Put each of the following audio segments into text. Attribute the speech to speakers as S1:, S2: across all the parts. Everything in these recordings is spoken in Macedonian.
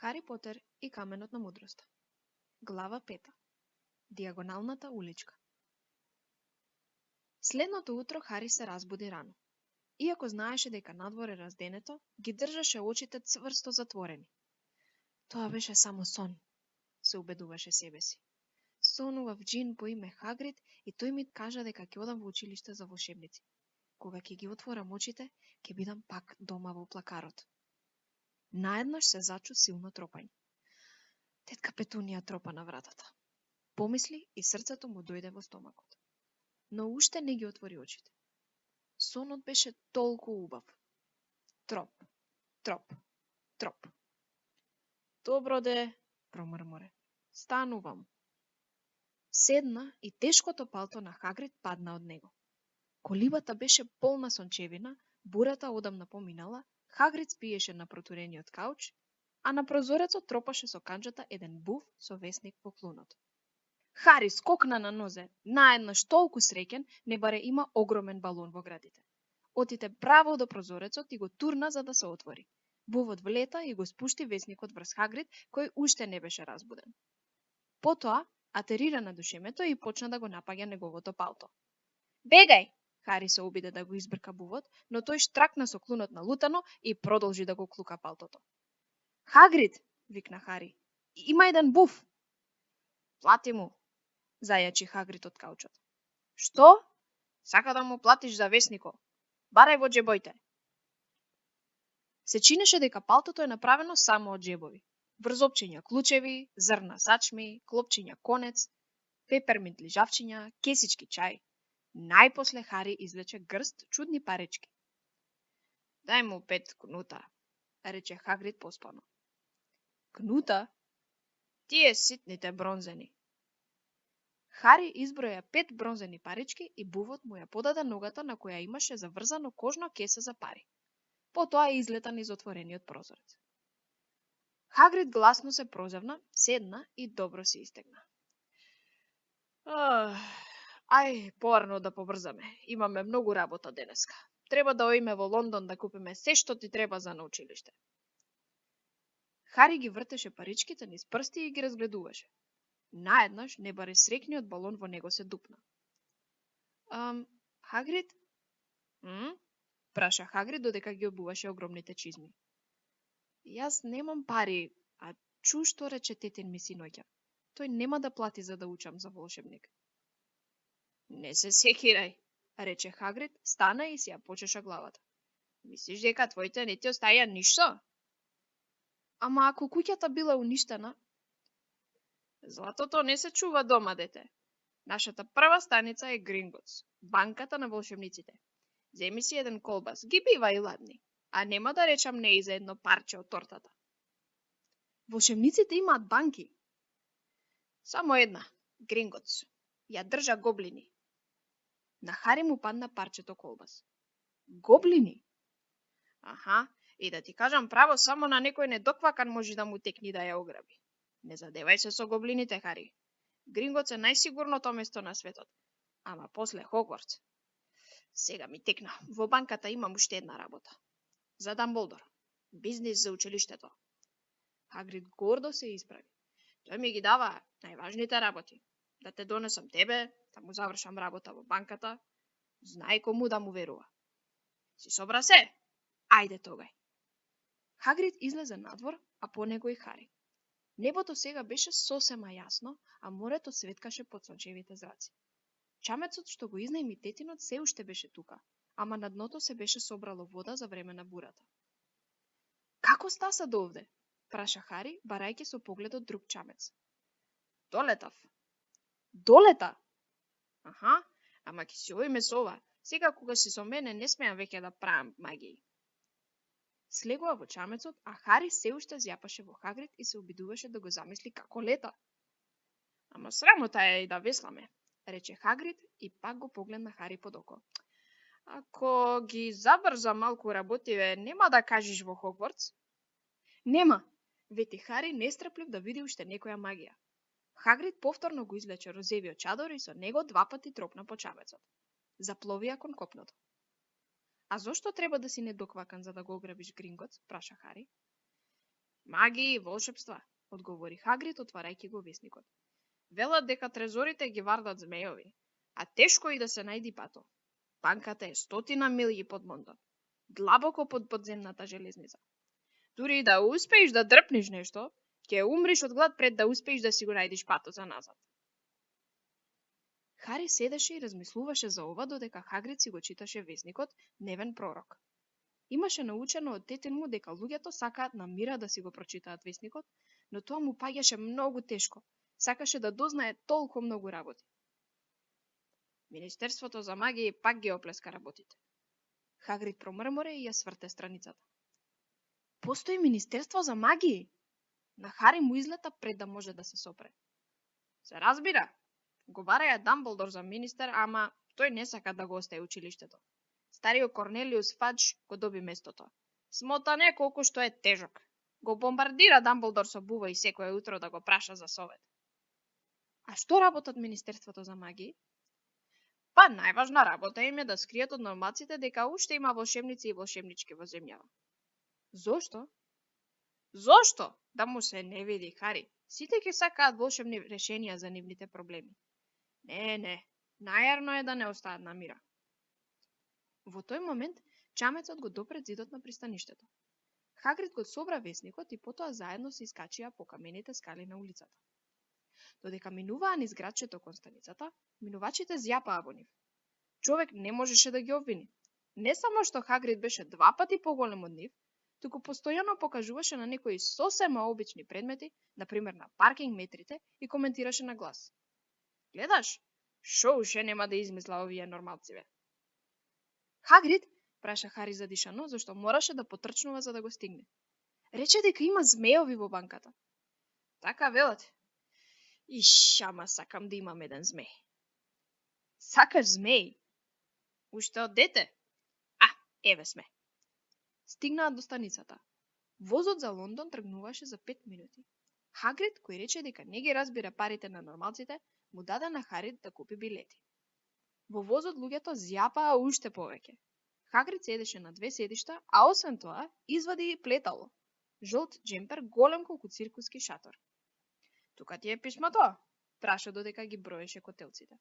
S1: Хари Потер и каменот на мудроста. Глава 5. Диагоналната уличка. Следното утро Хари се разбуди рано. Иако знаеше дека надвор е разденето, ги држаше очите цврсто затворени. Тоа беше само сон, се убедуваше себе си. Сонував џин по име Хагрид и тој ми кажа дека ќе одам во училиште за волшебници. Кога ќе ги отворам очите, ќе бидам пак дома во плакарот. Наеднаш се зачу силно тропање. Тетка Петунија тропа на вратата. Помисли и срцето му дојде во стомакот. Но уште не ги отвори очите. Сонот беше толку убав. Троп, троп, троп. Добро де, промрморе. Станувам. Седна и тешкото палто на Хагрид падна од него. Колибата беше полна сончевина, бурата одамна поминала, Хагрид спиеше на протурениот кауч, а на прозорецот тропаше со канџата еден був со весник во клунот. Хари скокна на нозе, наеднаш толку среќен, не баре има огромен балон во градите. Отиде право до прозорецот и го турна за да се отвори. Бувот влета и го спушти весникот врз Хагрид, кој уште не беше разбуден. Потоа, атерира на душемето и почна да го напаѓа неговото палто. Бегај! Хари се обиде да го избрка бувот, но тој штракна со клунот налутано и продолжи да го клука палтото. Хагрид, викна Хари, има еден був. Плати му, зајачи Хагрид од каучот. Што? Сака да му платиш за веснико. Барај во џебоите. Се чинеше дека палтото е направено само од џебови. Врзопчиња клучеви, зрна сачми, клопчиња конец, пеперминт лижавчиња, кесички чај. Најпосле Хари извлече грст чудни парички. Дај му 5 кнута, рече Хагрид поспано. Кнута? Тие ситните бронзени. Хари изброја 5 бронзени парички и бувот му ја подаде ногата на која имаше заврзано кожно кесе за пари. Потоа излета низ отворениот прозорец. Хагрид гласно се прозевна, седна и добро се истегна. Ај, порано да побрзаме. Имаме многу работа денеска. Треба да оиме во Лондон да купиме се што ти треба за на училиште. Хари ги вртеше паричките низ прсти и ги разгледуваше. Наеднаш небаре срекниот балон во него се дупна. Хагрид? Праша Хагрид додека ги обуваше огромните чизми. Јас немам пари, а чу што рече тетин ми синоќа. Тој нема да плати за да учам за волшебник. Не се секирај, рече Хагрид, стана и си ја почеша главата. Мислиш дека твоите не ти остаја ништо? Ама ако куќата била уништена? Златото не се чува дома, дете. Нашата прва станица е Гринготс, банката на волшебниците. Земи си еден колбас, ги бива и ладни, а нема да речам не и за едно парче од тортата. Волшебниците имаат банки. Само една, Гринготс. Ја држа гоблини. На Хари му падна парчето колбас. Гоблини? Аха, и да ти кажам право, само на некој недоквакан може да му текни да ја ограби. Не задевај се со гоблините, Хари. Гринготс е најсигурното место на светот. Ама после Хогвартс. Сега ми текна. Во банката имам уште една работа. За Дамблдор. Бизнис за училиштето. Хагрид гордо се исправи. Тој ми ги дава најважните работи. Да те донесам тебе, да му завршам работа во банката. Знај кому да му верува. Си собра се? Ајде тогај. Хагрид излезе надвор, а по него и Хари. Небото сега беше сосема јасно, а морето светкаше под сончевите зраци. Чамецот што го изнајми тетинот се уште беше тука, ама на дното се беше собрало вода за време на бурата. Како стаса до овде? Праша Хари, барајќи со погледот друг чамец. Долетав. Долета? Аха, ама ќе си оиме со ова. Сега кога си со мене не смеам веќе да правам магии. Слегува во чамецот, а Хари се уште зјапаше во Хагрид и се обидуваше да го замисли како лета. Ама срамота е и да весламе, рече Хагрид и пак го погледна Хари под око. Ако ги забрза малку работиве, нема да кажеш во Хогвартс? Нема, вети Хари нестраплив да види уште некоја магија. Хагрид повторно го извлече розевиот чадор и со него 2 пати тропна по чамецот. Запловија кон копното. А зошто треба да си недоквакан за да го ограбиш Гринготс? Праша Хари. Магија и волшебства, одговори Хагрид, отварајќи го весникот. Велат дека трезорите ги вардат змејови, а тешко и да се најди пато. Банката е 100 милји под Лондон, длабоко под подземната железница. Дури и да успееш да дрпнеш нешто, ќе умриш од глад пред да успееш да си го најдеш патот за назад. Хари седеше и размислуваше за ова додека Хагрид си го читаше весникот Дневен пророк. Имаше научено од тетин му дека луѓето сакаат на мира да си го прочитаат весникот, но тоа му паѓаше многу тешко. Сакаше да дознае толку многу работи. Министерството за магија пак ги оплеска работите. Хагрид промрморе и ја сврте страницата. Постои Министерство за магија? На Хари му излета пред да може да се сопре. Се разбира. Го бараја Дамблдор за министер, ама тој не сака да го остае училиштето. Стариот Корнелиус Фадж го доби местото. Смотан е колку што е тежок. Го бомбардира Дамблдор со бува и секое утро да го праша за совет. А што работат Министерството за магија? Па најважна работа им е да скријат од нормаците дека уште има волшебници и волшебнички во земјава. Зошто? Зошто? Да му се не види, Хари. Сите ќе сакаат волшебни решенија за нивните проблеми. Не, најарно е да не остаат на мира. Во тој момент, чамецот го допред зидот на пристаништето. Хагрид го собра весникот и потоа заедно се искачија по камените скали на улицата. Додека минуваа низ градчето кон станицата, минувачите зјапаа во нив. Човек не можеше да ги обвини. Не само што Хагрид беше 2 пати поголем од нив, туку постојано покажуваше на некои сосема обични предмети, например на паркинг метрите, и коментираше на глас. Гледаш, шо уште нема да измисла овие нормалциве? Хагрид, праша Хари задишано, зашто мораше да потрчнува за да го стигне. Рече дека има змејови во банката. Така велат. Иш, ама сакам да имам еден змеј. Сакаш змеј? Уште од дете? Еве сме. Стигнаа до станицата. Возот за Лондон тргнуваше за 5 минути. Хагрид, кој рече дека не ги разбира парите на нормалците, му даде на Хари да купи билети. Во возот луѓето зјапаа уште повеќе. Хагрид седеше на 2 седишта, а освен тоа, извади и плетало. Жолт джемпер, голем колку циркуски шатор. Тука ти е писмото? Праша додека ги броеше котелците.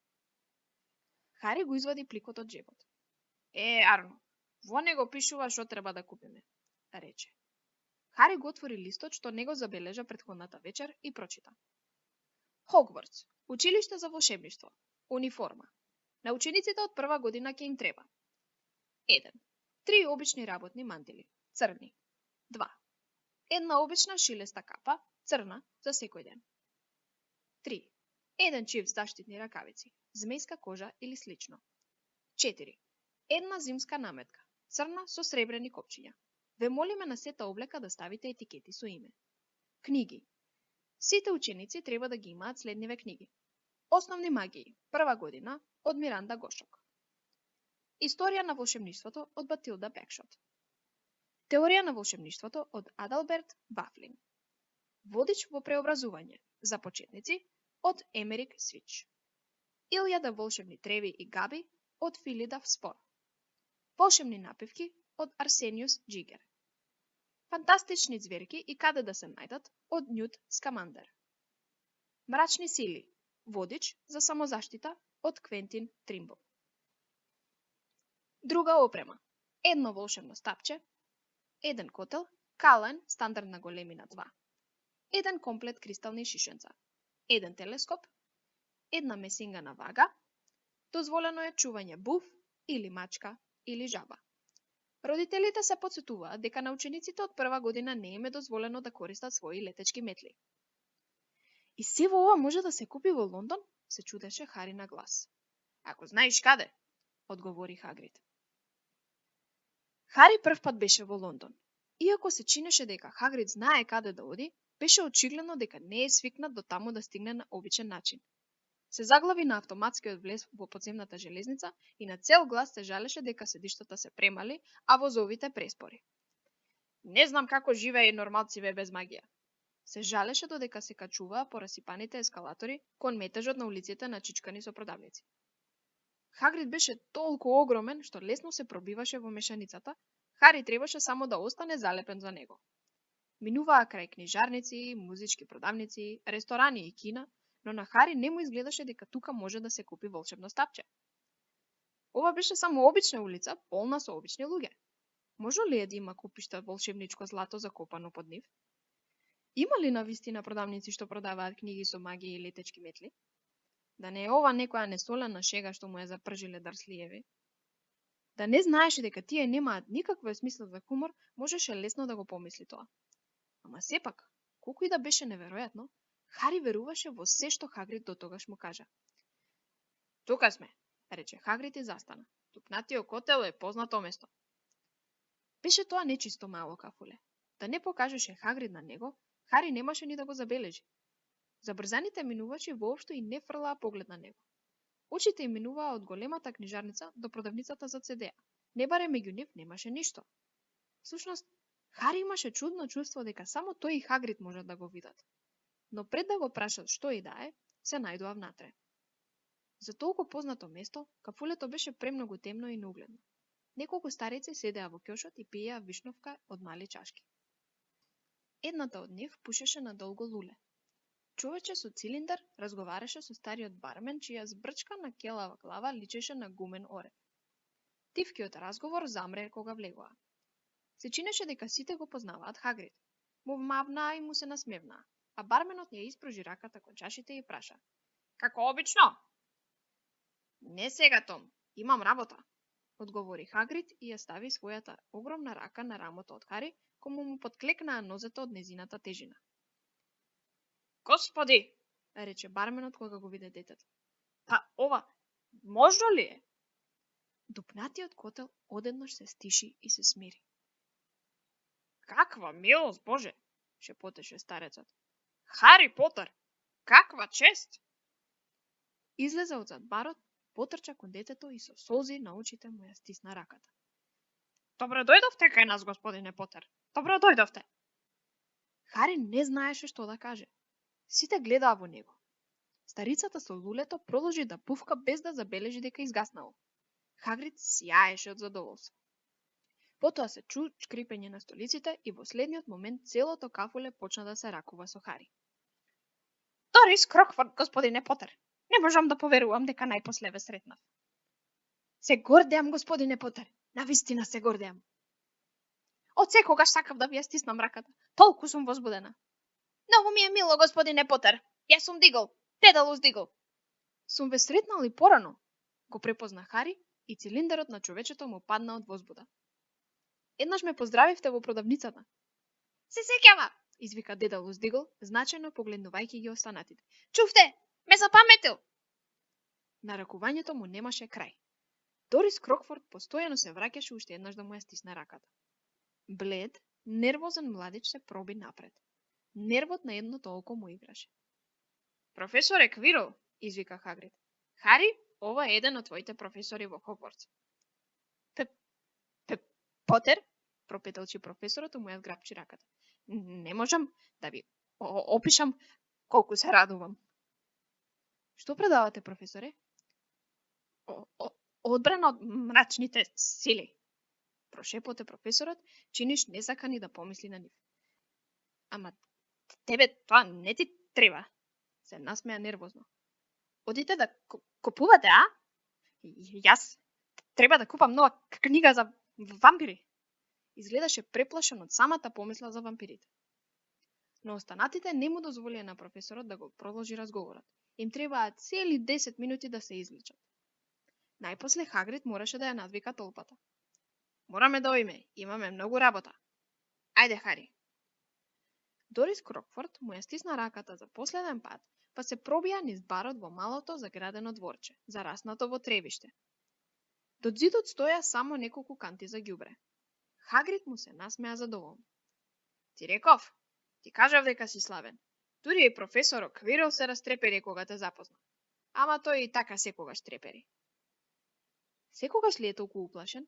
S1: Хари го извади пликот од джебот. Арно, во него пишува што треба да купиме, рече. Хари го отвори листот што не го забележа претходната вечер и прочита. Хогвартс, училиште за волшебништво, униформа. На учениците од прва година ќе им треба. 1. 3 обични работни мантили, црни. 2. Една обична шилеста капа, црна, за секој ден. 3. Еден чифт заштитни ракавици, змејска кожа или слично. 4. Една зимска наметка, црна со сребрени копчиња. Ве молиме на сета облека да ставите етикети со име. Книги. Сите ученици треба да ги имаат следниве книги. Основни магии, прва година, од Миранда Гошок. Историја на волшебништвото од Батилда Бекшот. Теорија на волшебништвото од Адалберт Вафлинг. Водич во преобразување, за почетници, од Емерик Свич. Илјада волшебни треви и габи од Филидав Спор. Волшебни напивки од Арсениус Джигер. Фантастични ѕверки и каде да се најдат од Нют Скамандер. Мрачни сили, водич за самозаштита од Квентин Тримбл. Друга опрема. Едно волшебно стапче, еден котел, кален стандардна големина 2, еден комплет кристални шишенца, еден телескоп, една месингана вага, дозволено е чување буф или мачка или жаба. Родителите се потсетуваат дека на учениците од прва година не им е дозволено да користат своји летечки метли. И сево ова може да се купи во Лондон? Се чудеше Хари на глас. Ако знаеш каде, одговори Хагрид. Хари првпат беше во Лондон. Иако се чинеше дека Хагрид знае каде да оди, беше очигледно дека не е свикнат до таму да стигне на обичен начин. Се заглави на автоматскиот влез во подземната железница и на цел глас се жалеше дека седиштата се премали, а возовите преспори. Не знам како живее нормалциве без магија. Се жалеше додека се качуваа по расипаните ескалатори кон метежот на улиците начичкани со продавници. Хагрид беше толку огромен што лесно се пробиваше во мешаницата, Хари требаше само да остане залепен за него. Минуваа крај книжарници, музички продавници, ресторани и кина, но на Хари не му изгледаше дека тука може да се купи волшебно стапче. Ова беше само обична улица, полна со обични луѓе. Може ли да има купишта волшебничко злато закопано под нив? Има ли навистина продавници што продаваат книги со магија и летечки метли? Да не е ова некоја несолена шега што му ја запржиле Дарслиеви? Да не знаеше дека тие немаат никаква смисла за хумор, можеше лесно да го помисли тоа. Ама сепак, колку и да беше неверојатно, Хари веруваше во се што Хагрид до тогаш му кажа. Тука сме, рече Хагрид и застана. Тупнатиот котел е познато место. Беше тоа нечисто мало кафуле. Да не покажеше Хагрид на него, Хари немаше ни да го забележи. Забрзаните минувачи воопшто и не фрлаа поглед на него. Очите им минуваа од големата книжарница до продавницата за CD. Не баре меѓу нив немаше ништо. Всушност, Хари имаше чудно чувство дека само тој и Хагрид можат да го видат. Но пред да го прашат што и да е, се најдоа внатре. За толку познато место, кафулето беше премногу темно и неугледно. Неколку старици седеа во ќошот и пиеа вишновка од мали чашки. Едната од нив пушеше на долго луле. Човече со цилиндар разговараше со стариот бармен, чија збрчкана келава глава личеше на гумен орев. Тивкиот разговор замре кога влегоа. Се чинеше дека сите го познаваат Хагрид. Му вмавнаа и му се насмевнаа, а барменот ја испружи раката кон чашите и праша. Како обично? Не сега, Том, имам работа, одговори Хагрид и ја стави својата огромна рака на рамото од Хари, кому му подклекнаа нозете од незината тежина. Господи, рече барменот кога го виде детето. Па ова, можно ли е? Дупнатиот котел одеднаш се стиши и се смири. Каква милост, Боже, шепотеше старецот. Хари Потер, каква чест! Излезе од зад барот, потрча кон детето и со солзи на очите му ја стисна раката. Добро дојдовте кај нас, господине Потер. Добро дојдовте. Хари не знаеше што да каже. Сите гледаа во него. Старицата со лулето продолжи да пувка без да забележи дека изгаснало. Хагрид сјаеше од задоволство. Потоа се чу шкрипење на столиците и во следниот момент целото кафуле почна да се ракува со Хари. Дорис Крокфорд, господине Потер. Не можам да поверувам дека најпосле ве сретнав. Се гордеам, господине Потер. Навистина се гордеам. Од секогаш сакав да ви ја стиснам раката. Толку сум возбудена. Многу ми е мило, господине Потер. Јас сум Дигл. Дедалус Дигл. Сум ве сретнал и порано. Го препозна Хари и цилиндарот на човечето му падна од возбуда. Еднаш ме поздравивте во продавницата. Се сеќава, извика Дедалус Дигл, значајно погледнувајќи ги останатите. Чуфте, ме запаметил. Наракувањето му немаше крај. Дорис Крокфорд постојано се враќаше уште еднаш да му ја стисне раката. Блед, нервозен младич се проби напред. Нервот на едното око му играше. Професоре Квирл, извика Хагрид. Хари, ова е еден од твоите професори во Хогвартс. Потер, пропетелчи професорот, му ја зграпчи раката. Не можам да ви опишам колку се радувам. Што предавате, професоре? Одбрана од мрачните сили. Прошепоте професорот, чиниш не сака ни да помисли на нив. Ама тебе тоа не ти треба, се насмеа нервозно. Одите да купувате, а? Јас треба да купам нова книга за вампири. Изгледаше преплашен од самата помисла за вампирите. Но останатите не му дозволија на професорот да го продолжи разговорот. Им требаа цели 10 минути да се изличат. Најпосле Хагрид мораше да ја надвика толпата. Мораме да оиме, имаме многу работа. Ајде, Хари. Дорис Крокфорд му ја стисна раката за последен пат, па се пробија низ барот во малото заградено дворче, зараснато во тревиште. До зидот стоја само неколку канти за ѓубре. Хагрид му се насмеа задоволно. Ти реков, ти кажав дека си славен. Дури и професорот Квирл се растрепери кога те запозна. Ама тој и така секогаш трепери. Секогаш ли е толку уплашен?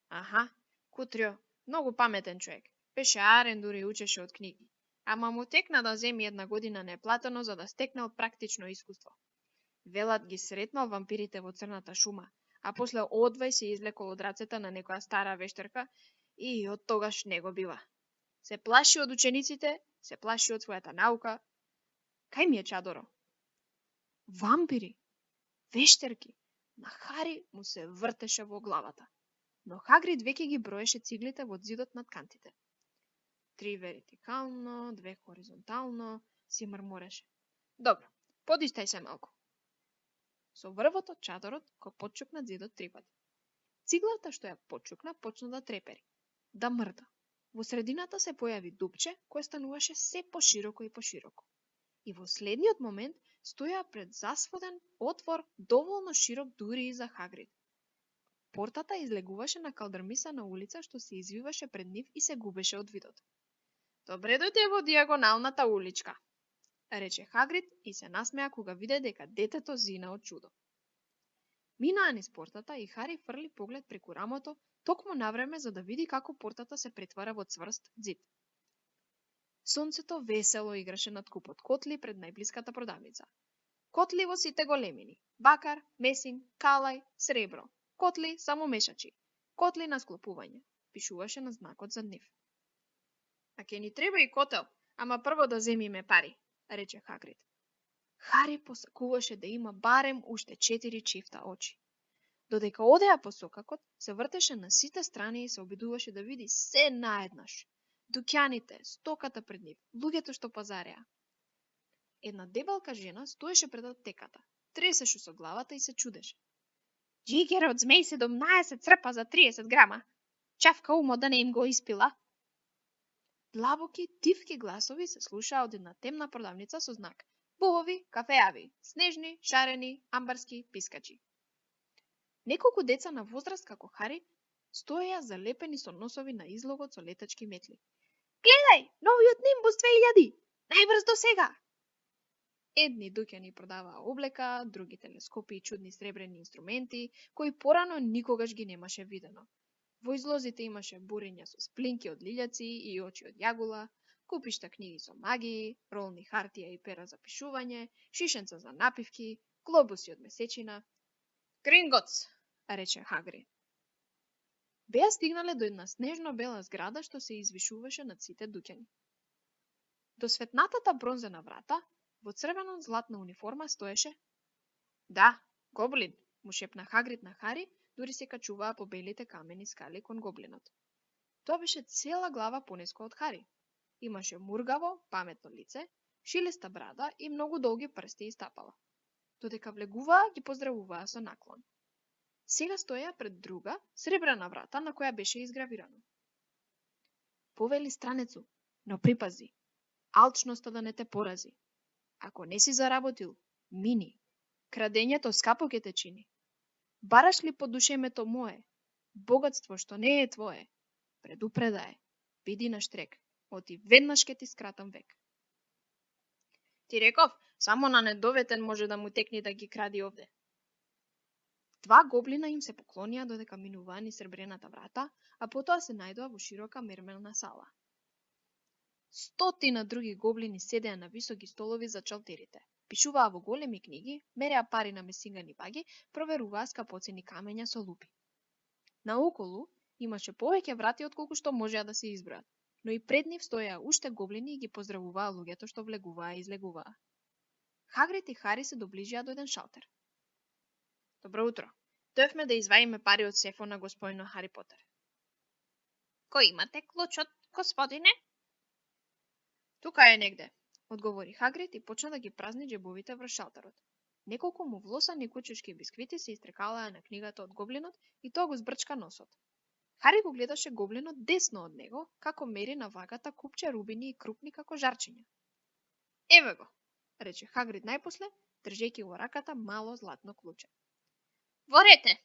S1: Аха, Кутрио, многу паметен човек. Беше арен, дури учеше од книги. Ама му текна да земи една година неплатено за да стекнал практично искуство. Велат ги сретнал вампирите во црната шума, а после одвај се излекол од рацете на некоја стара вештерка и од тогаш не го бива. Се плаши од учениците, се плаши од својата наука. Кај ми е чадоро? Вампири, вештерки. На Хари му се вртеше во главата. Но Хагрид веќе ги броеше циглите во зидот над кантите. 3 вертикално, 2 хоризонтално, си мрмореше. Добро, подистај се малку. Со врвот од чадорот го потчукна зидот 3 пати.Циглата што ја потчукна почна да трепери, да мрда. Во средината се појави дупче кое стануваше се пошироко и пошироко. И во следниот момент стоја пред засводен отвор доволно широк дури и за Хагрид. Портата излегуваше на калдрмисана улица што се извиваше пред нив и се губеше од видот. Добре дојде во диагоналната уличка, рече Хагрид и се насмеа кога виде дека детето зина од чудо. Минаа низ портата и Хари фрли поглед преку рамото, токму навреме за да види како портата се претвара во цврст зид. Сонцето весело играше над купот котли пред најблиската продавница. Котли во сите големини: бакар, месин, калај, сребро. Котли само мешачи. Котли на склопување, пишуваше на знакот зад нив. А ќе ни треба и котел, ама прво да земиме пари, рече Хагрид. Хари посакуваше да има барем уште 4 чифта очи. Додека одеа по сокакот, се вртеше на сите страни и се обидуваше да види се наеднаш. Дуќаните, стоката пред нив, луѓето што пазареа. Една дебелка жена стоеше пред аптеката, тресеше со главата и се чудеше. Джигер од змеј 17 црпа за 30 грама. Чавка умот да не им го испила. Длабоки, тивки гласови се слушаа од една темна продавница со знак: бубови, кафеави, снежни, шарени, амбарски, пискачи. Неколку деца на возраст како Хари стоеја залепени со носови на излогот со летачки метли. Гледај, новиот Нимбус 2000! Најбрз до сега! Едни дуќани продаваа облека, други телескопи и чудни сребрени инструменти, кои порано никогаш ги немаше видено. Во излозите имаше бурења со сплинки од лилјаци и очи од јагула, купишта книги со магии, ролни хартија и пера за пишување, шишенца за напивки, глобуси од месечина. Гринготс, рече Хагрид. Беа стигнале до една снежно-бела зграда што се извишуваше над сите дуќани. До светнатата бронзена врата, во црвено златна униформа стоеше... Да, гоблин, му шепна Хагрид на Хари, дури се качуваа по белите камени скали кон гоблинот. Тоа беше цела глава пониско од Хари. Имаше мургаво, паметно лице, шилеста брада и многу долги прсти и стапала. Додека влегуваа, ги поздравуваа со наклон. Сега стоја пред друга, сребрена врата на која беше изгравирано: повели странецу, но припази, алчноста да не те порази. Ако не си заработил, мини. Крадењето скапо ќе те чини. Бараш ли по душемето мое, богатство што не е твое? Предупредај, биди на штрек, оти веднаш ќе ти скратам век. Ти реков, само на недоветен може да му текни да ги кради овде. Два гоблина им се поклонија додека минуваа низ сребрената врата, а потоа се најдоа во широка мермелна сала. Стотина други гоблини седеа на високи столови за чалтерите, пишуваа во големи книги, мереа пари на месингани баги, проверуваа скапоцени камења со лупи. Наоколу имаше повеќе врати отколку што можеа да се избројат, но и пред нив стоеа уште гоблини и ги поздравуваа луѓето што влегуваа и излегуваа. Хагрид и Хари се доближија до еден шалтер. Добро утро. Дојавме да изваиме пари од сефот на господинот Хари Потер. Кој имате клучот, господине? Тука е негде, одговори Хагрид и почна да ги празни џебовите врз шалтерот. Неколку му влосани кучешки бисквити се истрекалаа на книгата од гоблинот и тоа го збрчка носот. Хари го гледаше гоблинот десно од него, како мери на вагата купче рубини и крупни како жарчиња. Еве го, рече Хагрид најпосле, држејќи во раката мало златно клуче. Ворете!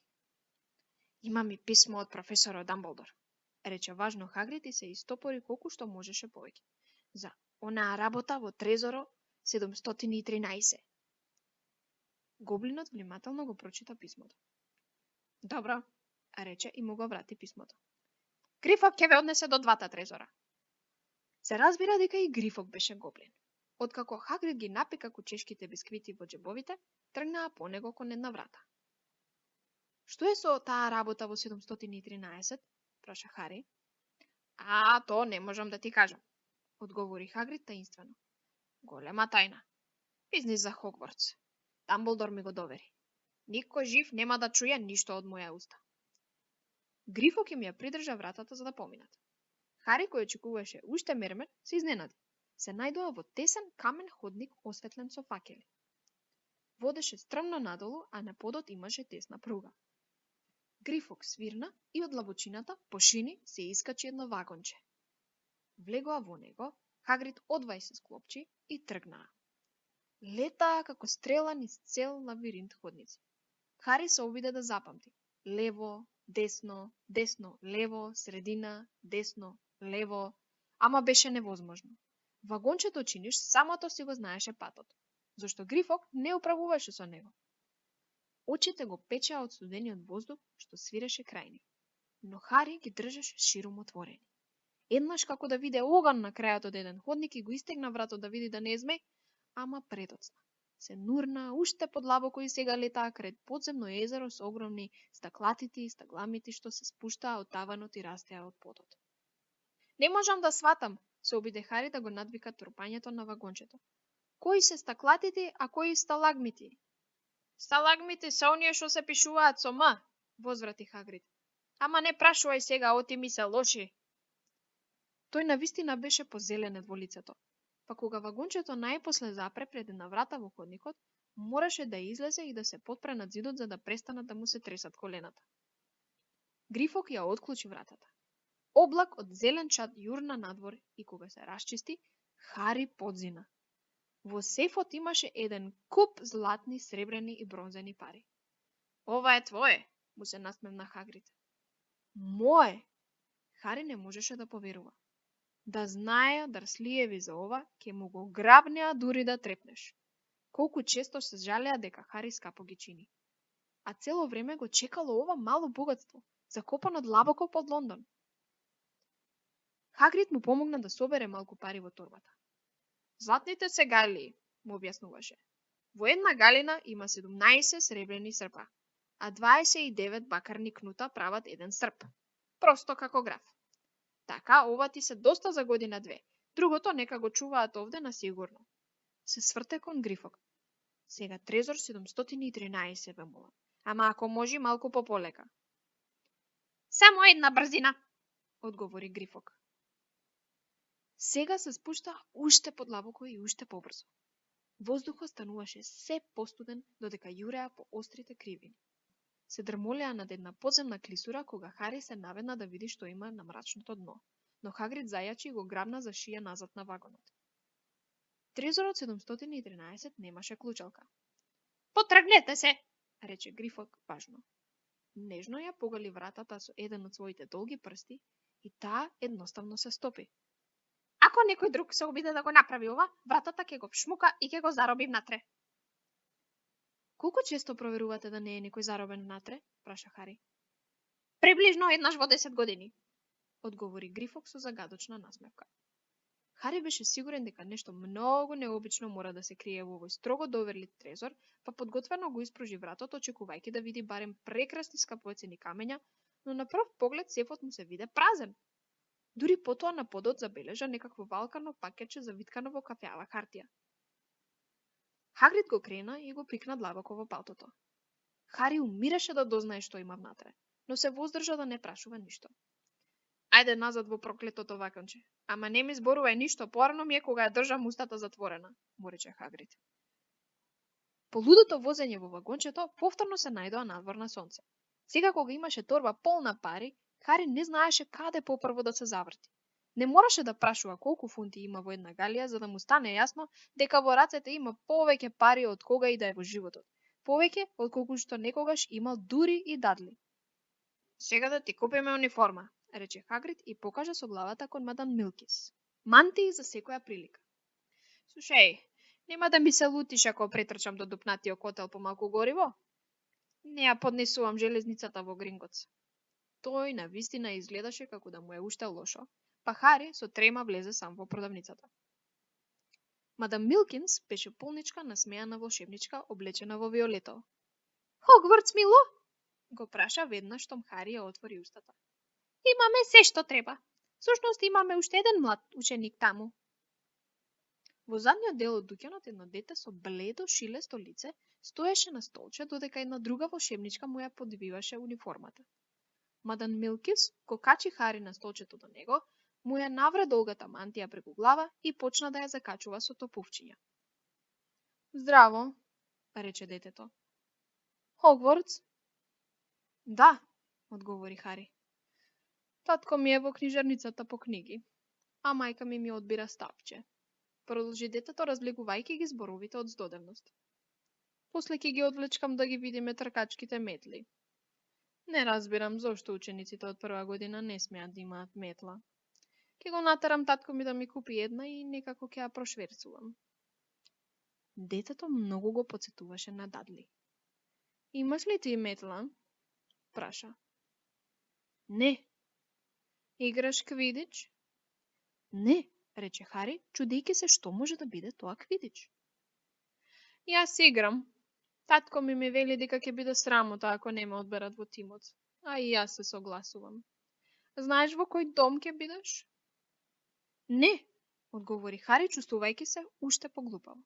S1: Имам и писмо од професорот Дамблдор, рече важно Хагрид и се истопори колку што можеше повеќе. За онаа работа во трезоро 713. Гоблинот внимателно го прочита писмото. Добро, рече и му го врати писмото. Грифок ќе ве однесе до двата трезора. Се разбира дека и Грифок беше гоблин. Откако Хагрид ги напика кучешките бисквити во џебовите, тргнаа по него кон една врата. Што е со таа работа во 713? Праша Хари. А, то не можам да ти кажам, одговори Хагрид таинствено. Голема тајна. Бизнис за Хогвартс. Дамблдор ми го довери. Никој жив нема да чуе ништо од моја уста. Грифок им ја придржа вратата за да поминат. Хари, кој очекуваше уште мермер, се изненади. Се најдоа во тесен камен ходник осветлен со факели. Водеше стрмно надолу, а на подот имаше тесна пруга. Грифок свирна и од лабочината по шини се искачи едно вагонче. Влегоа во него, Хагрид одвај се склопчи и тргнаа. Летаа како стрела низ цел лавиринт ходници. Хари се обиде да запамти. Лево, десно, десно, лево, средина, десно, лево, ама беше невозможно. Вагончето чиниш самото си го знаеше патот, зашто Грифок не управуваше со него. Очите го печеа од студениот воздух што свиреше крај нив, но Хари ги држеше широм отворени. Еднаш како да виде оган на крајот од еден ходник и го истегна вратот да види да не е змеј, ама предоцна. Се нурна уште подлабоко и сега летаа крај подземно езеро со огромни стаклатити и стагламити што се спуштаа од таванот и растеа од подот. Не можам да сватам, се обиде Хари да го надвика трупањето на вагончето. Кои се стаклатити, а кои сталагмити? Сталагмити се оние што се пишуваат со М, возврати Хагрид. Ама не прашувај сега, оти ми се лоши. Тој навистина беше позеленет во лицето. Па кога вагончето најпосле запре пред една врата во ходникот, мораше да излезе и да се потпре над зидот за да престанат да му се тресат колената. Грифок ја отклучи вратата. Облак од зелен чад јурна надвор и кога се расчисти, Хари подзина. Во сефот имаше еден куп златни, сребрени и бронзени пари. Ова е твое, му се насмевна Хагрид. Мое! Хари не можеше да поверува. Да знае Дарслиеви за ова, ке му го грабнеа дури да трепнеш. Колку често се жалеа дека Хари скапо ги чини. А цело време го чекало ова мало богатство, закопано длабоко под Лондон. Хагрид му помогна да собере малку пари во торбата. Златните се галии, му објаснуваше. Во една галина има 17 сребрени српа, а 29 бакарни кнута прават еден срп. Просто како граф. Така, ова ти се доста за година две. Другото нека го чуваат овде на сигурно. Се сврте кон Грифок. Сега трезор 713 ве молам. Ама ако може малку пополека. Само една брзина, одговори Грифок. Сега се спушта уште подлабоко и уште побрзо. Воздухот стануваше се постуден додека јуреа по острите кривини. Се дрмолеа над една подземна клисура кога Хари се наведна да види што има на мрачното дно, но Хагрид зајачи и го грабна за шија назад на вагонот. Трезорот 713 немаше клучалка. Потргнете се, рече Грифок важно. Нежно ја погали вратата со еден од своите долги прсти и таа едноставно се стопи. Ако некој друг се обиде да го направи ова, вратата ќе го вшмука и ќе го зароби внатре. Колку често проверувате да не е некој заробен внатре? Праша Хари. Приближно еднаш во 10 години, одговори Грифок со загадочна насмевка. Хари беше сигурен дека нешто многу необично мора да се крие во овој строго доверлив трезор, па подготвено го испружи вратот, очекувајќи да види барем прекрасни скапоцени камења, но на прв поглед сефот му се виде празен. Дури потоа на подот забележа некакво валкано пакетче завиткано во кафеава хартија. Хагрид го крена и го пикна длабоко во палтото. Хари умираше да дознае што има внатре, но се воздржа да не прашува ништо. Ајде назад во проклетото ваконче, ама не ми зборувај ништо, порано ми е кога ја држам устата затворена, му рече Хагрид. По лудото возење во вагончето повторно се најдоа надвор на сонце. Сега кога имаше торба полна пари, Хари не знаеше каде попрво да се заврти. Не мораше да прашува колку фунти има во една галија за да му стане јасно дека во рацете има повеќе пари од кога и да е во животот. Повеќе од колку што некогаш имал дури и Дадли. Сега да ти купиме униформа, рече Хагрид и покажа со главата кон мадам Милкис. Мантии за секоја прилика. Слушај, нема да ми се лутиш ако претрчам до дупнатиот котел по малку гориво? Не ја поднесувам железницата во Гринготс. Тој навистина изгледаше како да му е уште лошо, па Хари со трема влезе сам во продавницата. Мадам Милкинс беше полничка, насмејана волшебничка, облечена во виолетово. Хогвартс, мило? Го праша веднаш штом Хари ја отвори устата. Имаме се што треба. Всушност имаме уште еден млад ученик таму. Во задниот дел од дуќанот едно дете со бледо шилесто лице стоеше на столче додека една друга волшебничка му ја подвиваше униформата. Мадан Милкис го качи Хари на столчето до него, му ја навре долгата мантија преку глава и почна да ја закачува со топувчиња. Здраво, рече детето. Хогвартс? Да, одговори Хари. Татко ми е во книжарницата по книги, а мајка ми одбира стапче. Продолжи детето, разлегувајќи ги зборовите од здодевност. После ќе ги одвлечкам да ги видиме тркачките метли. Не разбирам зошто учениците од прва година не смеат да имаат метла. Ќе го натерам татко ми да ми купи една и некако ќе ја прошверцувам. Детето многу го потсетуваше на Дадли. Имаш ли ти метла? Праша. Не. Играш квидич? Не, рече Хари, чудејќи се што може да биде тоа квидич. Јас играм. Татко ми вели дека ќе биде срамота ако не ме одберат во тимот, а и јас се согласувам. Знаеш во кој дом ќе бидеш? Не, одговори Хари, чувствувајќи се уште поглупаво.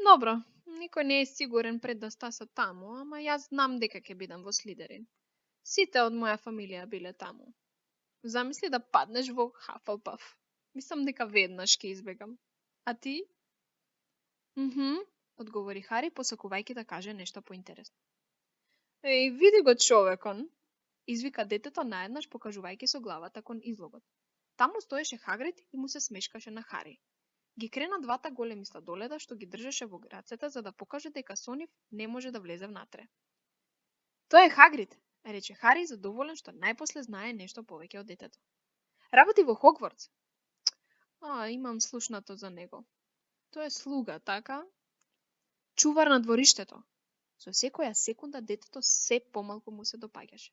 S1: Добро, никој не е сигурен пред да стаса таму, ама јас знам дека ќе бидам во Слидерин. Сите од моја фамилија биле таму. Замисли да паднеш во Хафлпаф. Мислам дека веднаш ќе избегам. А ти? Одговори Хари, посакувајќи да каже нешто поинтересно. Еј, види го човекон, извика детето наеднаш покажувајќи со главата кон излогот. Таму стоеше Хагрид и му се смешкаше на Хари. Ги крена двата големи сладоледа што ги држеше во рацете за да покаже дека со нив не може да влезе внатре. Тоа е Хагрид, рече Хари, задоволен што најпосле знае нешто повеќе од детето. Работи во Хогвартс. Имам слушнато за него. Тој е слуга, така? Чувар на двориштето. Со секоја секунда детето се помалку му се допаѓаше.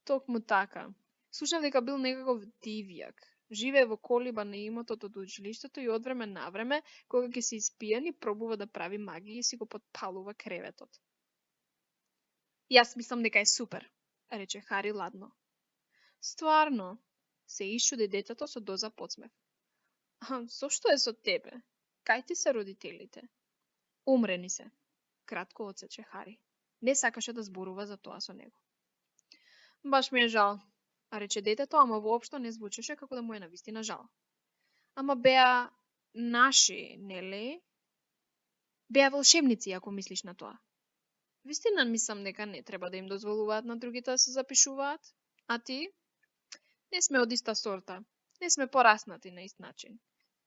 S1: Токму така. Слушнав дека бил некаков дивјак. Живее во колиба на имотот од училиштето и од време на време, кога ќе се испијани, пробува да прави магија и си го подпалува креветот. Јас мислам дека е супер, рече Хари ладно. Стварно, се исчуди детето со доза подсмев. Зошто е со тебе? Кај ти се родителите? Умрени се, кратко одсече Хари. Не сакаше да зборува за тоа со него. Баш ми е жал, рече детето, ама воопшто не звучеше како да му е навистина жал. Ама беа наши, нели? Беа волшебници, ако мислиш на тоа. Вистина мислам дека не треба да им дозволуваат на другите да се запишуваат. А ти? Не сме од иста сорта. Не сме пораснати на ист начин.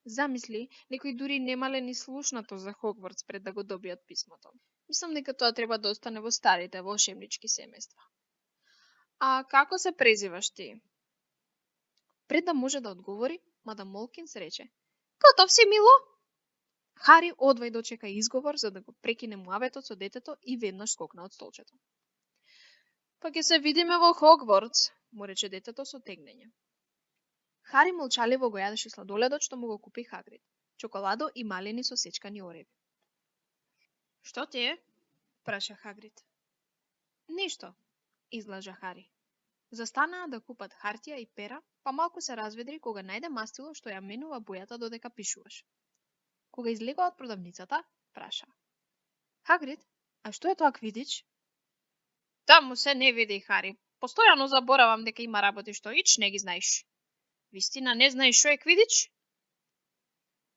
S1: Замисли, некои дури немале ни слушнато за Хогвартс пред да го добијат писмото. Мислам дека тоа треба да остане во старите волшебнички семејства. А како се презиваш ти? Пред да може да одговори, мадам Молкинс рече: Готов си, мило? Хари одвај дочека изговор за да го прекине муаветот со детето и веднаш скокна од столчето. Па ќе се видиме во Хогвартс, му рече детето со тегнење. Хари молчаливо го јадеше сладоледот што му го купи Хагрид. Чоколадо и малини со сечкани ореви. Што ти е? Праша Хагрид. Ништо, излажа Хари. Застанаа да купат хартија и пера, па малку се разведри кога најде мастило што ја менува бојата додека пишуваш. Кога излегува од продавницата, праша. Хагрид, а што е тоа квидич? Таму се не види, Хари. Постојано заборавам дека има работи што ич не ги знаеш. Вистина не знаеш што е квидич?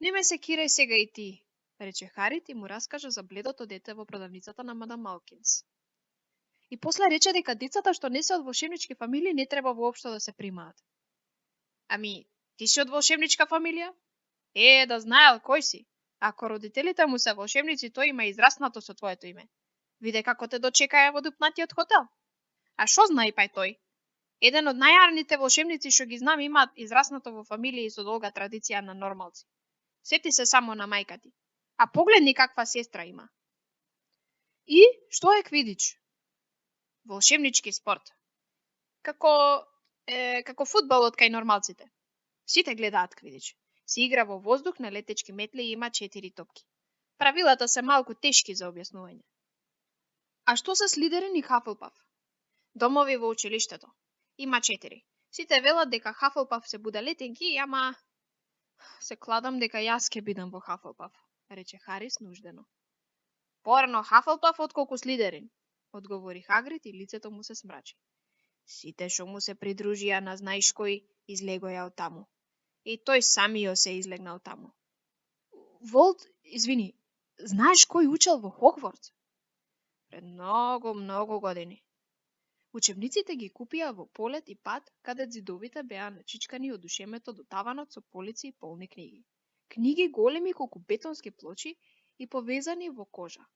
S1: Не ме се кирај сега и ти, рече Харит и му раскажа за бледото дете во продавницата на мадам Малкинс. И после рече дека децата што не се од волшебнички фамилии не треба воопшто да се примаат. Ами, ти си од волшебничка фамилија? Да знаел кој си. Ако родителите му се волшебници, тој има израснато со твоето име. Виде како те дочекаја во дупнатиот хотел. А што знае пај тој? Еден од најарните волшебници што ги знам имаат израснато во фамилии со долга традиција на нормалци. Сети се само на мајка ти. А погледни каква сестра има. И што е квидич? Волшебнички спорт. Како фудбалот кај нормалците. Сите гледаат квидич. Се игра во воздух на летечки метли и има 4 топки. Правилата се малку тешки за објаснување. А што се Слидерин и Хафлпаф? Домови во училиштето. Има 4. Сите велат дека Хафлпаф се будалетинки, ама се кладам дека јас ќе бидам во Хафлпаф, рече Хари снуждено. Порано Хафлпаф отколку Слидерин, одговори Хагрид и лицето му се смрачи. Сите што му се придружија на знаеш кој излегоја од таму. И тој самио се излегнал таму. Волт, извини, знаеш кој учел во Хогвартс? Пред многу години. Учебниците ги купија во Полет и Пат, каде зидовите беа начичкани од ушемето до таванот со полици и полни книги. Книги големи колку бетонски плочи и повезани во кожа.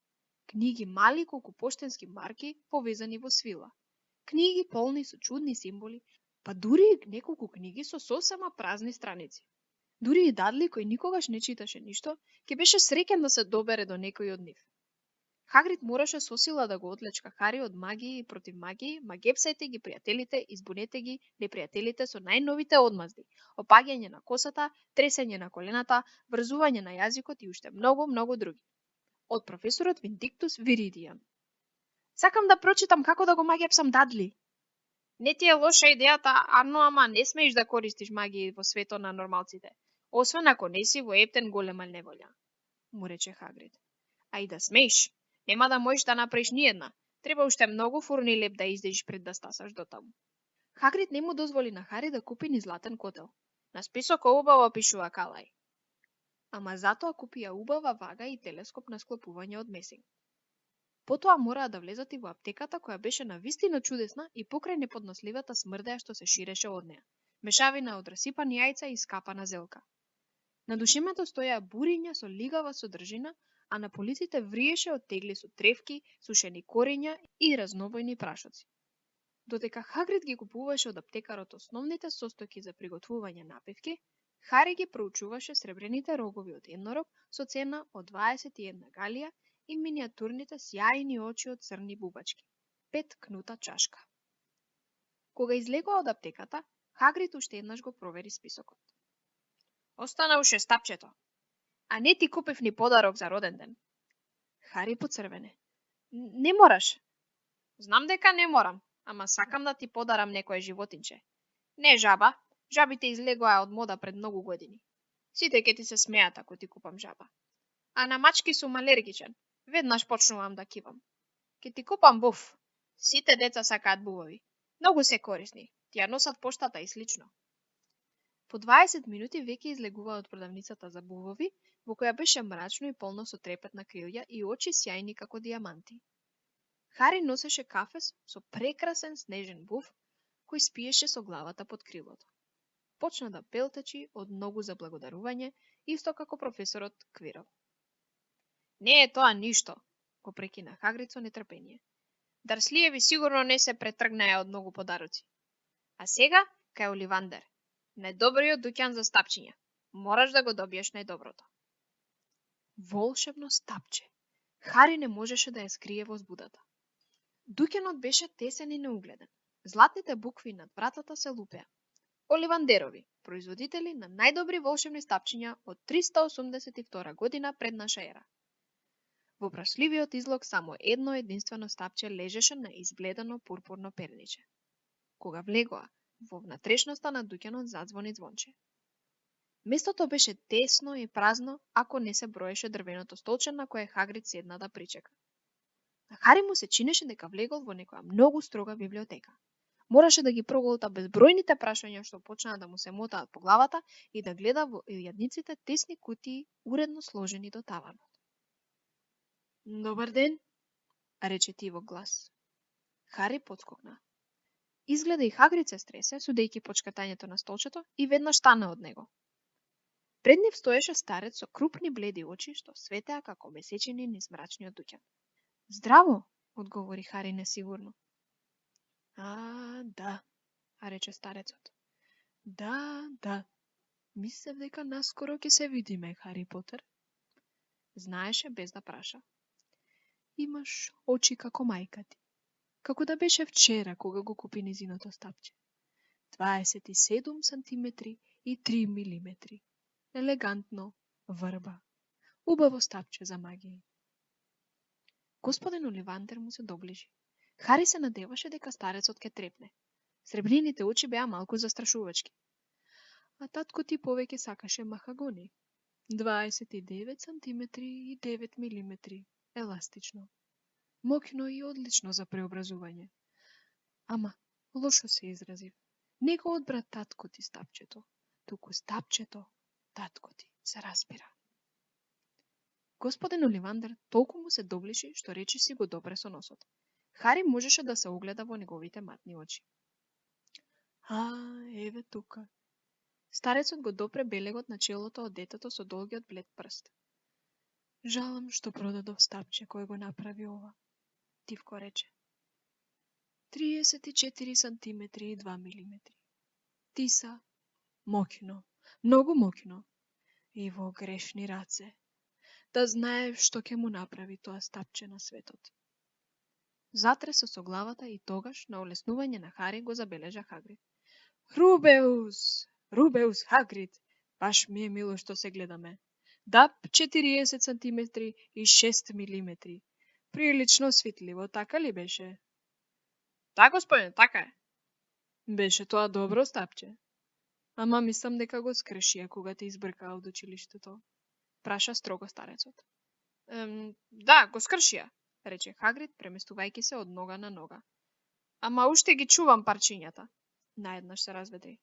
S1: Книги мали колку поштенски марки повезани во свила. Книги полни со чудни символи, па дури неколку книги со сосема празни страници. Дури и Дадли, кој никогаш не читаше ништо, ќе беше среќен да се добере до некој од нив. Хагрид мораше со сила да го отлечка Хари од магии и против магии, ма гепсајте ги пријателите, избунете ги непријателите со најновите одмазди, опаѓање на косата, тресење на колената, врзување на јазикот и уште многу други. Од професорот Виндиктус Виридијан. Сакам да прочитам како да го магепсам Дадли. Не ти е лоша идејата, Арно, ама не смееш да користиш магии во светот на нормалците, освен ако не си во ептен голема неволја, му рече Хагрид. А и да смееш, нема да можеш да направиш ни една. Треба уште многу фурни леп да издеш пред да стасаш до таму. Хагрид не му дозволи на Хари да купи ни златен котел. На списокот убаво пишува Калај. Ама затоа купија убава вага и телескоп на склопување од месинг. Потоа мораа да влезат и во аптеката која беше навистина чудесна и покрај неподносливата смрдеја што се ширеше од неа. Мешавина од расипани јајца и скапана зелка. На душемето стоја буриња со лигава содржина, а на полиците вриеше од тегли со тревки, сушени корења и разнобојни прашоци. Додека Хагрид ги купуваше од аптекарот основните состојки за приготвување напивки, Хари ги проучуваше сребрените рогови од еднорог со цена од 21 галија и минијатурните сјајни очи од црни бубачки. 5 кнута чашка. Кога излегоа од аптеката, Хагрид уште еднаш го провери списокот. Остана уште стапчето. А не ти купив ни подарок за роден ден. Хари поцрвене. Не мораш. Знам дека не морам, ама сакам да ти подарам некое животинче. Не жаба, жабите излегоа од мода пред многу години. Сите ќе ти се смеат ако ти купам жаба. А на мачки сум алергичен. Веднаш почнувам да кивам. Ке ти купам буф. Сите деца сакаат бубови. Многу се корисни. Ти ја носат поштата и слично. По 20 минути веќе излегува од продавницата за бубови, во која беше мрачно и полно со трепет на крилја и очи сјајни како дијаманти. Хари носеше кафес со прекрасен снежен буф, кој спиеше со главата под крилото. Почна да пелтечи од многу заблагодарување, исто како професорот Квирл. Не е тоа ништо, го прекина Хагрид со нетрпение. Дарслиеви сигурно не се претргнаја од многу подароци. А сега, кај Оливандер, најдобриот дуќан за стапчиња. Мораш да го добиеш најдоброто. Волшебно стапче. Хари не можеше да ја скрие возбудата. Дуќанот беше тесен и неугледен. Златните букви над вратата се лупеа. Оливандерови, производители на најдобри волшебни стапчиња од 382 година пред наша ера. Во прашливиот излог само едно единствено стапче лежеше на избледено пурпурно перниче. Кога влегоа, во внатрешноста на дуќанот задзвони звонче. Местото беше тесно и празно, ако не се броеше дрвеното столче на кое Хагрид седна да причека. На Хари му се чинеше дека влегол во некоја многу строга библиотека. Мораше да ги проголта безбројните прашања што почнаа да му се мотаат по главата и да гледа во илјадниците тесни кутии уредно сложени до таванот. Добар ден, рече тивок глас. Хари потскокна. Изгледа и Хагрид се стресе, судејќи почкатањето на столчето, и веднаш стана од него. Пред нив стоеше старец со крупни бледи очи што светеа како месечини низ мрачниот дуќан. Здраво, одговори Хари несигурно. Да, рече старецот. Да. Мислев дека наскоро ќе се видиме, Хари Потер. Знаеше без да праша. Имаш очи како мајка ти. Како да беше вчера кога го купи низиното стапче. 27 сантиметри и 3 милиметри. Елегантно, врба. Убаво стапче за магија. Господин Оливандер му се доближи. Хари се надеваше дека старецот ќе трепне. Сребрените очи беа малку застрашувачки. А татко ти повеќе сакаше махагони. 29 сантиметри и 9 милиметри. Еластично. Моќно и одлично за преобразување. Ама, лошо се изразив. Не го одбра татко ти стапчето, туку стапчето, татко ти, се разбира. Господин Оливандер толку му се доближи, што речи си го допре со носот. Хари можеше да се огледа во неговите матни очи. Еве тука. Старецот го допре белегот на челото од детето со долгиот блед прст. Жалам што продадов стапче кој го направи ова, тивко рече. 34 сантиметри и 2 милиметри. Тиса, моќно, многу моќно. И во грешни раце. Да знаев што ќе му направи тоа стапче на светот. Затресе со главата и тогаш, на олеснување на Хари, го забележа Хагрид. Рубеус! Рубеус Хагрид! Баш ми е мило што се гледаме. Дап 40 сантиметри и 6 милиметри. Прилично свитливо, така ли беше? Да, господине, така е. Беше тоа добро стапче. Ама мислам дека го скршија кога те избркаа од училиштето. Праша строго старецот. Да, го скршија, рече Хагрид, преместувајќи се од нога на нога. Ама уште ги чувам парчињата. Наеднаш се разведри.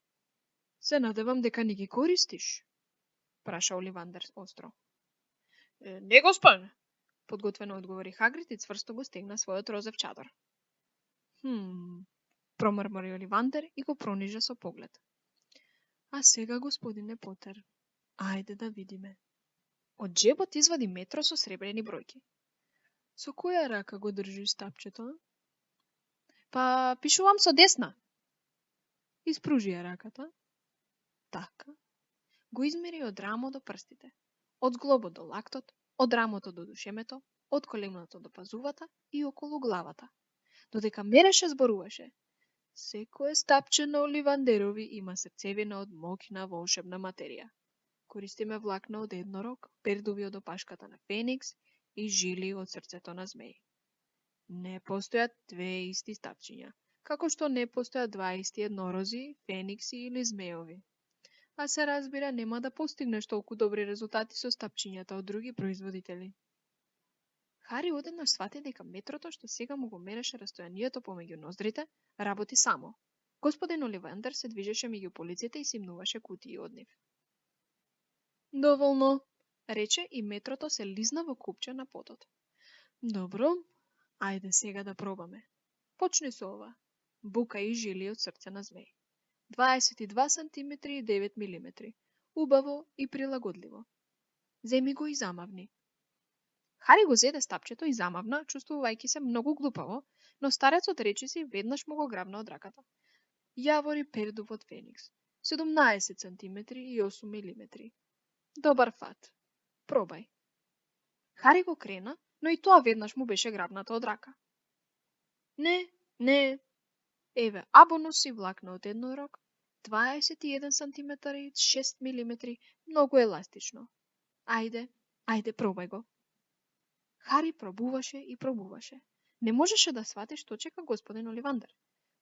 S1: Се надевам дека не ги користиш, праша Оливандер остро. Не, господине, подготвено одговори Хагрид и цврсто го стегна својот розев чадор. Промрмори Оливандер и го пронижа со поглед. А сега, господине Потер, ајде да видиме. Од джебот извади метро со сребрени бројки. Со која рака го држиш стапчето? Па, пишувам со десна. Испружи ја раката. Така. Го измери од рамо до прстите, од зглобот до лактот, од рамото до душемето, од коленото до пазувата и околу главата. Додека мереше, зборуваше. Секое стапче на Оливандерови има срцевина од моќна волшебна материја. Користиме влакна од еднорог, пердуви од опашката на феникс и жили од срцето на змеј. Не постојат две исти стапчиња, како што не постојат два исти еднорози, феникси или змејови. А се разбира, нема да постигнеш толку добри резултати со стапчињата од други производители. Хари одеднаш свати дека метрото што сега му го мереше растојанието помеѓу ноздрите, работи само. Господин Оливандер се движеше меѓу полиците и симнуваше кутии од нив. Доволно, рече и метрото се лизна во купче на потот. Добро, ајде сега да пробаме. Почни со ова. Бука и жили од срце на змеј. 22 сантиметри и 9 милиметри. Убаво и прилагодливо. Земи го и замавни. Хари го зеде стапчето и замавна, чувствувајќи се многу глупаво, но старецот речиси веднаш му го грабна од раката. Јавори пердув од феникс. 17 сантиметри и 8 милиметри. Добар фат. Пробај. Хари го крена, но и тоа веднаш му беше грабната од рака. Не. Еве, абонус и влакна од еднорог, 21 сантиметар и 6 милиметри, многу еластично. Ајде, пробај го. Хари пробуваше и пробуваше. Не можеше да свати што чека господин Оливандер.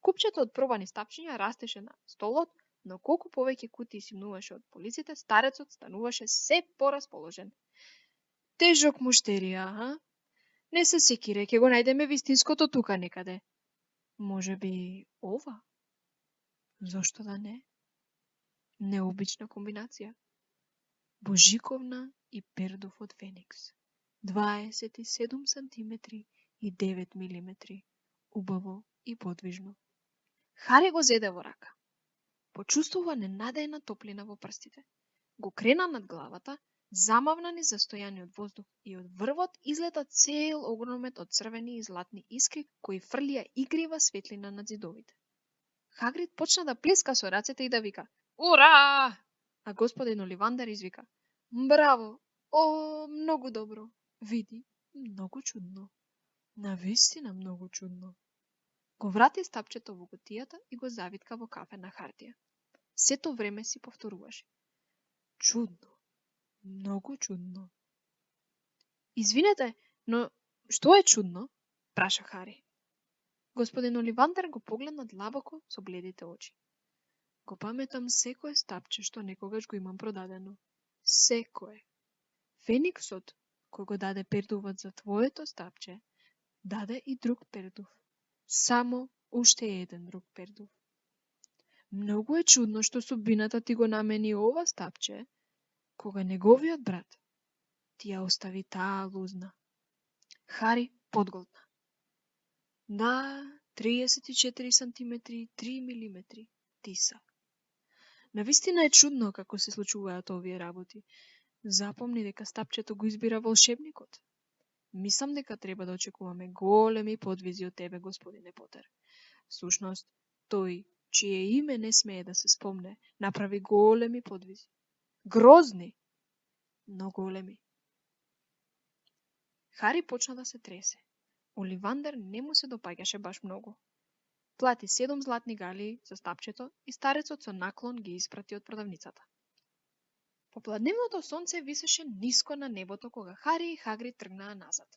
S1: Купчето од пробани стапчиња растеше на столот, но колку повеќе кутии симнуваше од полиците, старецот стануваше се порасположен. Тежок муштерија, Не се секире, ќе го најдеме вистинското тука некаде. Може би ова? Зошто да не? Необична комбинација. Божиковна и пердув од феникс. 27 сантиметри и 9 милиметри. Убаво и подвижно. Хари го зеде во рака. Почувствува ненадејна топлина во прстите. Го крена над главата, замавна низ застојаниот воздух и од врвот излета цел огромет од црвени и златни искри кои фрлија игрива светлина над зидовите. Хагрид почна да плеска со рацете и да вика «Ура!» А господин Оливандер извика «Браво! О, многу добро! Види, многу чудно! Навистина многу чудно!» Го врати стапчето во кутијата и го завитка во кафена хартија. Сето време си повторуваше «Чудно! Многу чудно!» Извинете, но што е чудно? Праша Хари. Господин Оливандер го погледна длабоко со бледите очи. Го паметам секое стапче што некогаш го имам продадено. Секое. Фениксот, кој го даде пердувот за твоето стапче, даде и друг пердув. Само уште еден друг пердув. Многу е чудно што судбината ти го намени ова стапче, кога неговиот брат ти ја остави таа лузна. Хари подголтна. Да, 34 сантиметри, 3 милиметри, тиса. Навистина е чудно како се случуваат овие работи. Запомни дека стапчето го избира волшебникот. Мислам дека треба да очекуваме големи подвизи од тебе, господине Потер. Всушност, тој, чие име не смее да се спомне, направи големи подвизи. Грозни, но големи. Хари почна да се тресе. Оливандер не му се допаѓаше баш многу. Плати 7 златни галии за стапчето и старецот со наклон ги испрати од продавницата. Попладневното сонце висеше ниско на небото кога Хари и Хагрид тргнаа назад.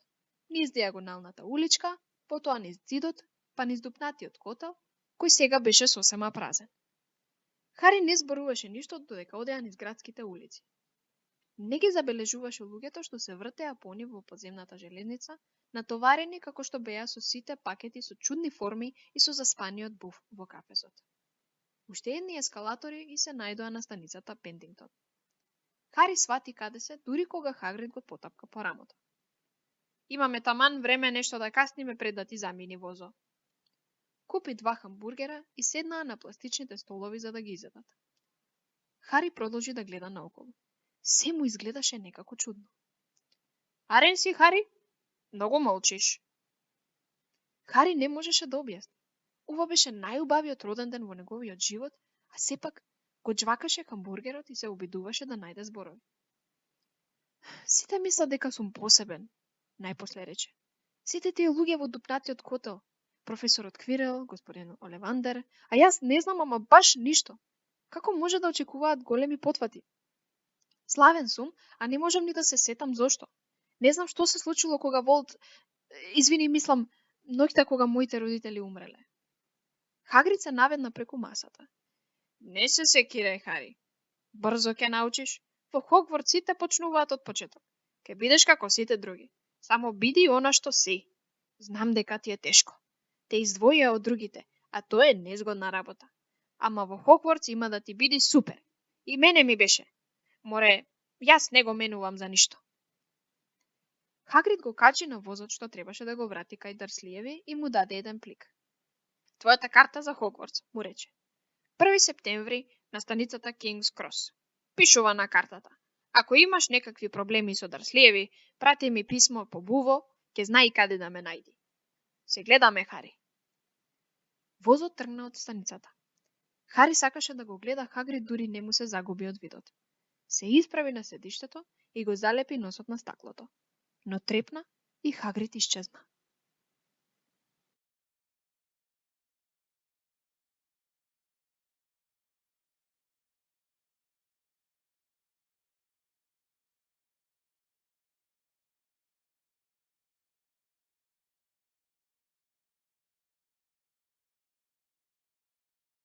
S1: Низ диагоналната уличка, потоа низ зидот, па низ дупнатиот котел, кој сега беше сосема празен. Хари не зборуваше ништо додека одеа низ градските улици. Не ги забележуваше луѓето што се вртеа по нив во подземната железница, натоварени како што беа со сите пакети со чудни форми и со заспаниот буф во кафезот. Уште едни ескалатори и се најдоа на станицата Пендингтон. Хари свати каде се, дури кога Хагрид го потапка по рамото. Имаме таман време нешто да касниме пред да ти замини возо. Купи 2 хамбургера и седнаа на пластичните столови за да ги изедат. Хари продолжи да гледа наоколу. Се му изгледаше некако чудно. Арен си, Хари? Многу молчиш. Хари не можеше да објасни. Ова беше најубавиот роден ден во неговиот живот, а сепак го џвакаше хамбургерот и се обидуваше да најде зборови. Сите мислат дека сум посебен, најпосле рече. Сите тие луѓе во дупнатиот котел, професорот Квирел, господин Олевандер, а јас не знам ама баш ништо. Како може да очекуваат големи потвати? Славен сум, а не можам ни да се сетам зошто. Не знам што се случило кога Волт, извини, мислам, ноќта кога моите родители умреле. Хагрид се наведна преку масата. Не се секирај, Хари. Брзо ќе научиш. Во Хогвартс сите почнуваат од почеток. Ке бидеш како сите други. Само биди она што си. Знам дека ти е тешко. Те издвоија од другите, а тоа е незгодна работа. Ама во Хогвартс има да ти биди супер. И мене ми беше. Море, јас не го менувам за ништо. Хагрид го качи на возот што требаше да го врати кај Дарслиеви и му даде еден плик. Твојата карта за Хогвартс, му рече. 1 септември на станицата Кингс Крос. Пишува на картата. Ако имаш некакви проблеми со Дарслиеви, прати ми писмо по буво, ќе знаи каде да ме најди. Се гледаме, Хари. Возот тргна од станицата. Хари сакаше да го гледа Хагрид, дури не му се загуби од видот. Се исправи на седиштето и го залепи носот на стаклото. Но трепна и Хагрид исчезна.